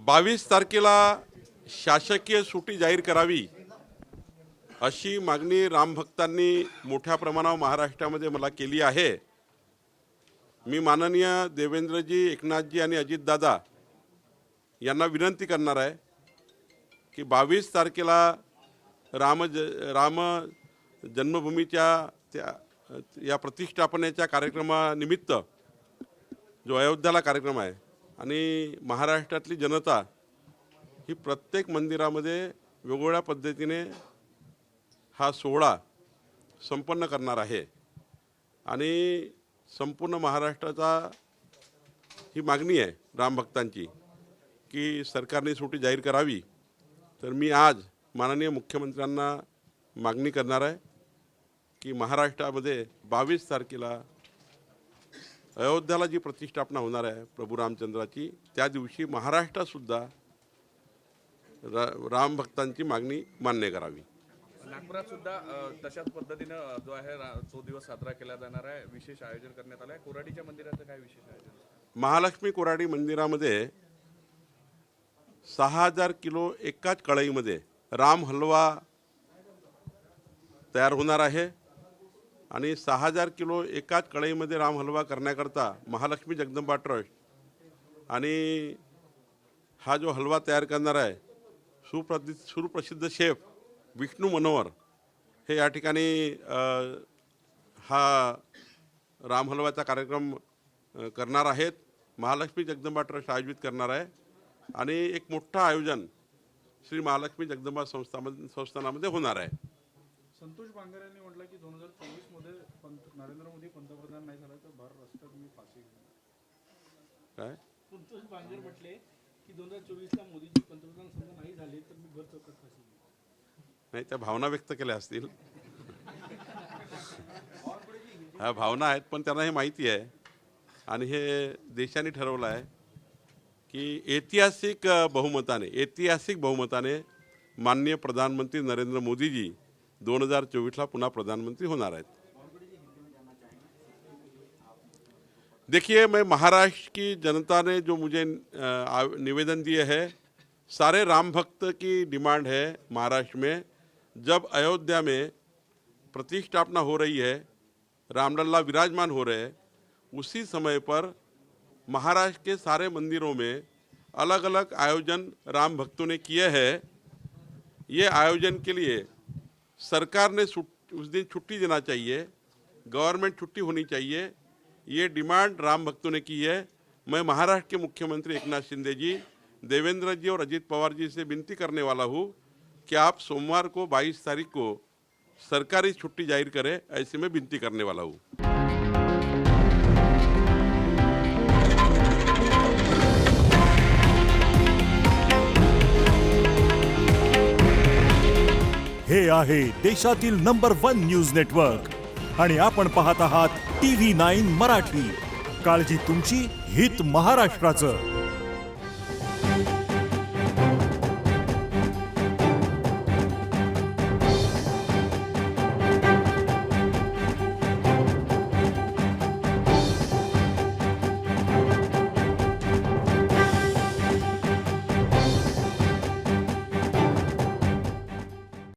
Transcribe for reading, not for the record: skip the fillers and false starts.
22 तारखेला शासकीय सुट्टी जाहीर करावी अशी मागणी रामभक्तांनी मोठ्या प्रमाणावर महाराष्ट्रामध्ये मला केली आहे। मी माननीय देवेंद्रजी, एकनाथजी आणि अजितदादा यांना विनंती करणार आहे की 22 तारखेला राम जन्मभूमीच्या या प्रतिष्ठापनेच्या कार्यक्रमानिमित्त जो अयोध्याला कार्यक्रम आहे आणि महाराष्ट्रातली जनता ही प्रत्येक मंदिरामध्ये वेगवेगळ्या पद्धतीने हा सोहळा संपन्न करणार आहे आणि संपूर्ण महाराष्ट्राचा ही मागणी आहे रामभक्तांची की सरकारने सुट्टी जाहीर करावी। तर मी आज माननीय मुख्यमंत्र्यांना मागणी करणार आहे की महाराष्ट्रामध्ये 22 तारखेला अयोध्याला जी प्रतिष्ठापना होणार आहे प्रभू रामचंद्राची, त्या दिवशी महाराष्ट्रातसुद्धा रामभक्तांची मागणी मान्य करावी। नागपुरात सुद्धा तशाच पद्धतीनं जो आहे तो दिवस साजरा केला जाणार आहे, विशेष आयोजन करण्यात आलं आहे। कोराडीच्या मंदिराचं काय विशेष आयोजन? महालक्ष्मी कोराडी मंदिरामध्ये 6000 किलो एकाच कढईमध्ये राम हलवा तयार होणार आहे आणि 6000 किलो एकाच कढईमध्ये राम हलवा करण्याकरता महालक्ष्मी जगदंबा ट्रस्ट आणि हा जो हलवा तयार करणार आहे सुप्रसिद्ध शेफ विष्णू मनोहर हे या ठिकाणी हा राम हलवाचा कार्यक्रम करणार आहेत। महालक्ष्मी जगदंबा ट्रस्ट आयोजित करणार आहे आणि एक मोठं आयोजन श्री महालक्ष्मी जगदंबा संस्थानामध्ये होणार आहे। संतोष बांगर यांनी म्हटलं की 2024 मध्ये नरेंद्र मोदी पंतप्रधान नाही झाला तर महाराष्ट्रात मी फाशी घेईन। काय संतोष बांगर म्हटले की 2024 ला मोदीजी पंतप्रधान समजा नाही झाले तर मी घर चौकात फाशी घेईन। नाही, त्या भावना व्यक्त केल्या असतील ह्या भावना आहेत, पण त्यांना हे माहिती आहे आणि हे देशाने ठरवलं आहे की ऐतिहासिक बहुमताने माननीय प्रधानमंत्री नरेंद्र मोदीजी 2024 पुनः प्रधानमंत्री होणार आहेत। देखिए, मैं महाराष्ट्र की जनता ने जो मुझे निवेदन दिए है, सारे राम भक्त की डिमांड है महाराष्ट्र में जब अयोध्या में प्रतिष्ठापना हो रही है, रामलला विराजमान हो रहे हैं, उसी समय पर महाराष्ट्र के सारे मंदिरों में अलग अलग आयोजन राम भक्तों ने किए हैं। ये आयोजन के लिए सरकार ने उस दिन छुट्टी देना चाहिए, गवर्नमेंट छुट्टी होनी चाहिए, ये डिमांड राम भक्तों ने की है। मैं महाराष्ट्र के मुख्यमंत्री एकनाथ शिंदे जी, देवेंद्र जी और अजित पवार जी से विनती करने वाला हूँ कि आप सोमवार को 22 तारीख को सरकारी छुट्टी जाहिर करें, ऐसे में विनती करने वाला हूँ। हे आहे देशातील नंबर 1 न्यूज नेटवर्क आणि आपण पाहत आहात TV9 मराठी। काळजी तुमची, हित महाराष्ट्राचं।